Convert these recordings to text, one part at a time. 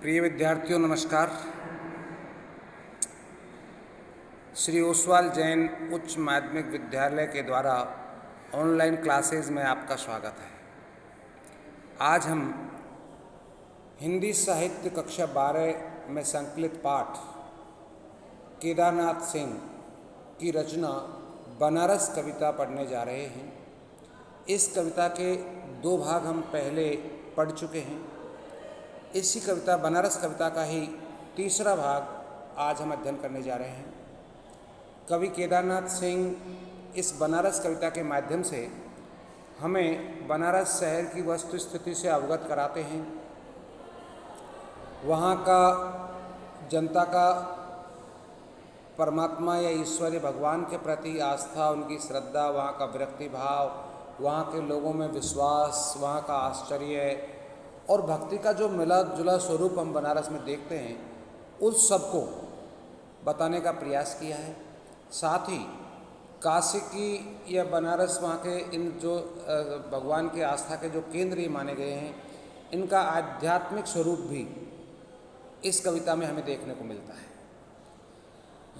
प्रिय विद्यार्थियों नमस्कार। श्री ओसवाल जैन उच्च माध्यमिक विद्यालय के द्वारा ऑनलाइन क्लासेज में आपका स्वागत है। आज हम हिंदी साहित्य कक्षा 12 में संकलित पाठ केदारनाथ सिंह की रचना बनारस कविता पढ़ने जा रहे हैं। इस कविता के 2 भाग हम पहले पढ़ चुके हैं। इसी कविता बनारस कविता का ही तीसरा भाग आज हम अध्ययन करने जा रहे हैं। कवि केदारनाथ सिंह इस बनारस कविता के माध्यम से हमें बनारस शहर की वस्तु स्थिति से अवगत कराते हैं। वहाँ का जनता का परमात्मा या ईश्वरीय भगवान के प्रति आस्था, उनकी श्रद्धा, वहाँ का विरक्ति भाव, वहाँ के लोगों में विश्वास, वहाँ का आश्चर्य और भक्ति का जो मिला जुला स्वरूप हम बनारस में देखते हैं, उस सबको बताने का प्रयास किया है। साथ ही काशी की या बनारस, वहाँ के इन जो भगवान के आस्था के जो केंद्र ये माने गए हैं, इनका आध्यात्मिक स्वरूप भी इस कविता में हमें देखने को मिलता है।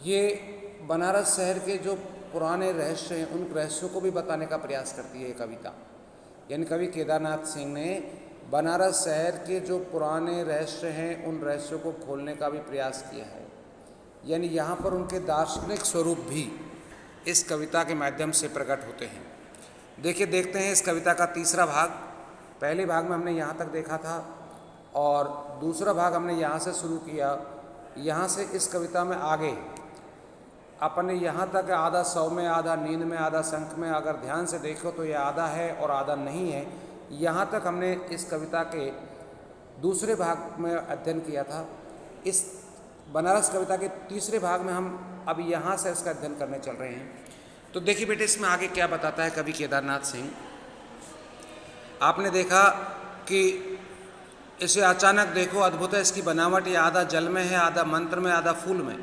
ये बनारस शहर के जो पुराने रहस्य हैं, उन रहस्यों को भी बताने का प्रयास करती है ये कविता। यानी कवि केदारनाथ सिंह ने बनारस शहर के जो पुराने रहस्य हैं, उन रहस्यों को खोलने का भी प्रयास किया है। यानी यहाँ पर उनके दार्शनिक स्वरूप भी इस कविता के माध्यम से प्रकट होते हैं। देखते हैं इस कविता का तीसरा भाग। पहले भाग में हमने यहाँ तक देखा था और दूसरा भाग हमने यहाँ से शुरू किया। यहाँ से इस कविता में आगे अपने यहाँ तक आधा सौ में, आधा नींद में, आधा शंख में, अगर ध्यान से देखो तो ये आधा है और आधा नहीं है। यहाँ तक हमने इस कविता के दूसरे भाग में अध्ययन किया था। इस बनारस कविता के तीसरे भाग में हम अब यहाँ से इसका अध्ययन करने चल रहे हैं। तो देखिए बेटे, इसमें आगे क्या बताता है कवि केदारनाथ सिंह। आपने देखा कि इसे अचानक देखो, अद्भुत है इसकी बनावट, ये आधा जल में है, आधा मंत्र में, आधा फूल में।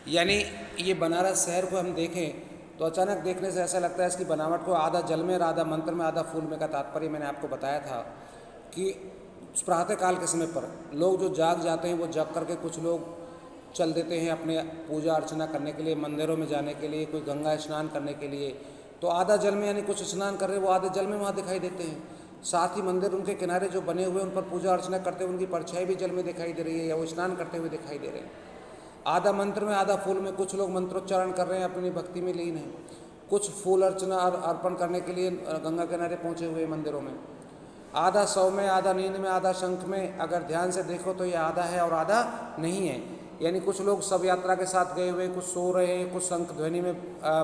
यानी ये बनारस शहर को हम देखें तो अचानक देखने से ऐसा लगता है इसकी बनावट को आधा जल में, आधा मंत्र में, आधा फूल में का तात्पर्य मैंने आपको बताया था कि प्रातः काल के समय पर लोग जो जाग जाते हैं, वो जग करके कुछ लोग चल देते हैं अपने पूजा अर्चना करने के लिए, मंदिरों में जाने के लिए, कोई गंगा स्नान करने के लिए। तो आधा जल में यानी कुछ स्नान कर रहे हैं, वो आधे जल में वहाँ दिखाई देते हैं। साथ ही मंदिर उनके किनारे जो बने हुए, उन पर पूजा अर्चना करते हुए उनकी परछाई भी जल में दिखाई दे रही है या वो स्नान करते हुए दिखाई दे रहे हैं। आधा मंत्र में, आधा फूल में, कुछ लोग मंत्रोच्चारण कर रहे हैं, अपनी भक्ति में लीन हैं। कुछ फूल अर्चना अर्पण करने के लिए गंगा किनारे पहुँचे हुए मंदिरों में। आधा सौ में, आधा नींद में, आधा शंख में। अगर ध्यान से देखो तो ये आधा है और आधा नहीं है। यानी कुछ लोग सब यात्रा के साथ गए हुए, कुछ सो रहे हैं, कुछ शंख ध्वनि में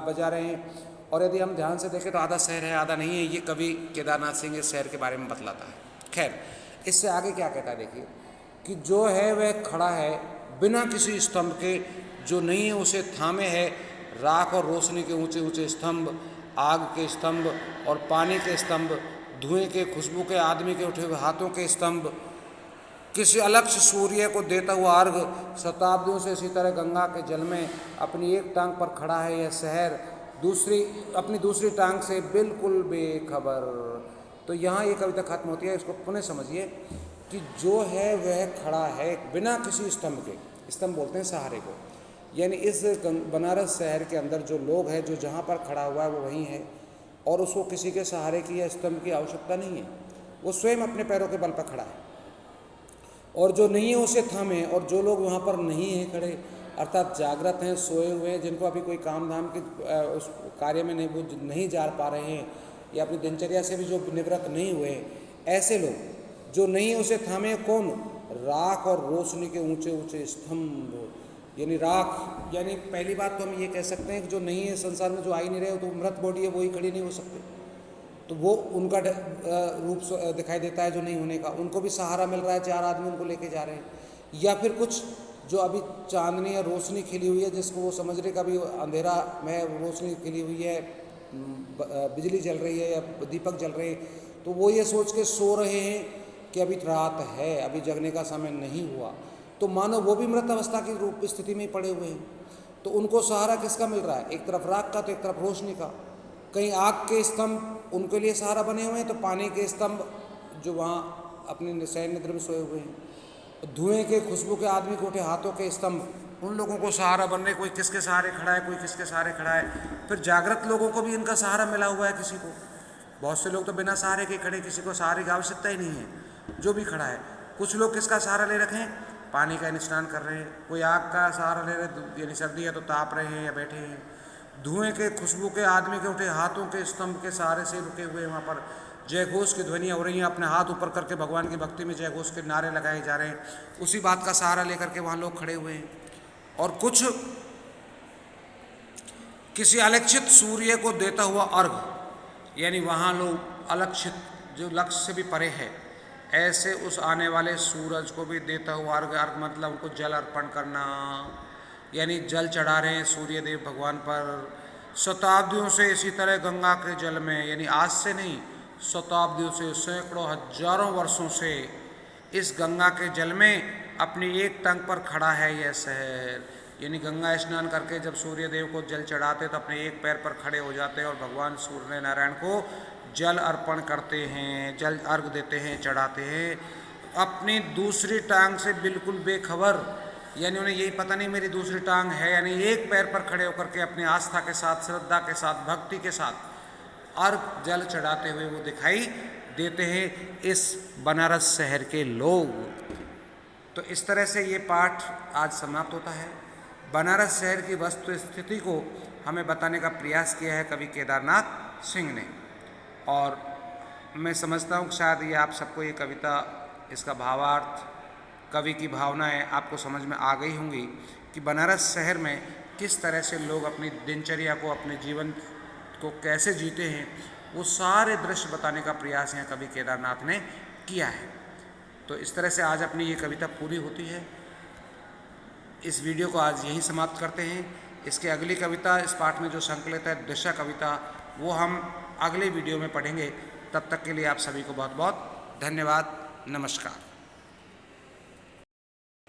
बजा रहे हैं। और यदि हम ध्यान से देखें तो आधा शहर है, आधा नहीं है। ये कवि केदारनाथ सिंह इस शहर के बारे में बतलाता है। खैर, इससे आगे क्या कहता है देखिए कि जो है वह खड़ा है बिना किसी स्तंभ के, जो नहीं है उसे थामे है राख और रोशनी के ऊंचे ऊंचे स्तंभ, आग के स्तंभ और पानी के स्तंभ, धुएं के, खुशबू के, आदमी के उठे हुए हाथों के स्तंभ, किसी अलक्ष्य सूर्य को देता हुआ अर्घ। शताब्दियों से इसी तरह गंगा के जल में अपनी एक टांग पर खड़ा है यह शहर, अपनी दूसरी टांग से बिल्कुल बेखबर। तो यहाँ ये कविता खत्म होती है। इसको पुनः समझिए कि जो है वह खड़ा है बिना किसी स्तंभ के। स्तंभ बोलते हैं सहारे को। यानी इस बनारस शहर के अंदर जो लोग हैं, जो जहाँ पर खड़ा हुआ है वो वहीं है और उसको किसी के सहारे की या स्तंभ की आवश्यकता नहीं है। वो स्वयं अपने पैरों के बल पर खड़ा है और जो नहीं है उसे थामे। और जो लोग वहाँ पर नहीं हैं खड़े, अर्थात जागृत हैं, सोए हुए हैं, जिनको अभी कोई काम धाम के उस कार्य में नहीं, वो नहीं जा पा रहे हैं या अपनी दिनचर्या से भी जो निवृत्त नहीं हुए, ऐसे लोग जो नहीं है उसे थामे। कौन? राख और रोशनी के ऊंचे ऊंचे स्तंभ। यानी राख, यानी पहली बात तो हम ये कह सकते हैं कि जो नहीं है संसार में, जो आ ही नहीं रहे, तो मृत बॉडी है, वो ही खड़ी नहीं हो सकते। तो वो उनका रूप दिखाई देता है जो नहीं होने का। उनको भी सहारा मिल रहा है, 4 आदमी उनको लेके जा रहे हैं। या फिर कुछ जो अभी चांदनी या रोशनी खिली हुई है, जिसको वो समझ रहे कभी अंधेरा में रोशनी खिली हुई है, बिजली जल रही है या दीपक जल रहे हैं, तो वो ये सोच के सो रहे हैं कि अभी रात है, अभी जगने का समय नहीं हुआ। तो मानो वो भी मृत अवस्था की रूप स्थिति में पड़े हुए हैं। तो उनको सहारा किसका मिल रहा है? एक तरफ राख का तो एक तरफ रोशनी का। कहीं आग के स्तंभ उनके लिए सहारा बने हुए हैं, तो पानी के स्तंभ जो वहाँ अपने शयन निद्रा में सोए हुए हैं। धुएं के खुशबू के आदमी के उठे हाथों के स्तंभ, उन लोगों को सहारा बन रहे, कोई किसके सहारे खड़ा है, कोई किसके सहारे खड़ा है। फिर जागृत लोगों को भी इनका सहारा मिला हुआ है किसी को। बहुत से लोग तो बिना सहारे के खड़े, किसी को सहारे की आवश्यकता ही नहीं है, जो भी खड़ा है। कुछ लोग किसका सहारा ले रखे हैं, पानी का स्नान कर रहे हैं, कोई आग का सहारा ले रहे, यानी सर्दी है तो ताप रहे हैं या बैठे हैं। धुएं के खुशबू के आदमी के उठे हाथों के स्तंभ के सहारे से रुके हुए वहाँ पर जय घोष की ध्वनियाँ हो रही हैं, अपने हाथ ऊपर करके भगवान की भक्ति में जय घोष के नारे लगाए जा रहे हैं। उसी बात का सहारा लेकर के वहाँ लोग खड़े हुए हैं। और कुछ किसी अलक्षित सूर्य को देता हुआ अर्घ, यानी वहाँ लोग अलक्षित जो लक्ष्य से भी परे है, ऐसे उस आने वाले सूरज को भी देता हुआ अर्घ। अर्घ मतलब उनको जल अर्पण करना, यानी जल चढ़ा रहे हैं सूर्य देव भगवान पर। शताब्दियों से इसी तरह गंगा के जल में, यानी आज से नहीं, शताब्दियों से, सैकड़ों हजारों वर्षों से इस गंगा के जल में अपनी एक टंग पर खड़ा है यह शहर। यानी गंगा स्नान करके जब सूर्य देव को जल चढ़ाते तो अपने एक पैर पर खड़े हो जाते हैं और भगवान सूर्य नारायण को जल अर्पण करते हैं, जल अर्घ देते हैं, चढ़ाते हैं, अपनी दूसरी टांग से बिल्कुल बेखबर। यानी उन्हें यही पता नहीं मेरी दूसरी टांग है, यानी एक पैर पर खड़े होकर के अपनी आस्था के साथ, श्रद्धा के साथ, भक्ति के साथ अर्घ जल चढ़ाते हुए वो दिखाई देते हैं इस बनारस शहर के लोग। तो इस तरह से ये पाठ आज समाप्त होता है। बनारस शहर की वस्तु स्थिति को हमें बताने का प्रयास किया है कवि केदारनाथ सिंह ने। और मैं समझता हूँ शायद ये आप सबको ये कविता, इसका भावार्थ, कवि की भावनाएं आपको समझ में आ गई होंगी कि बनारस शहर में किस तरह से लोग अपनी दिनचर्या को, अपने जीवन को कैसे जीते हैं, वो सारे दृश्य बताने का प्रयास यहाँ कवि केदारनाथ ने किया है। तो इस तरह से आज अपनी ये कविता पूरी होती है। इस वीडियो को आज यहीं समाप्त करते हैं। इसके अगली कविता, इस पाठ में जो संकलित है दिशा कविता, वो हम अगले वीडियो में पढ़ेंगे। तब तक के लिए आप सभी को बहुत बहुत धन्यवाद। नमस्कार।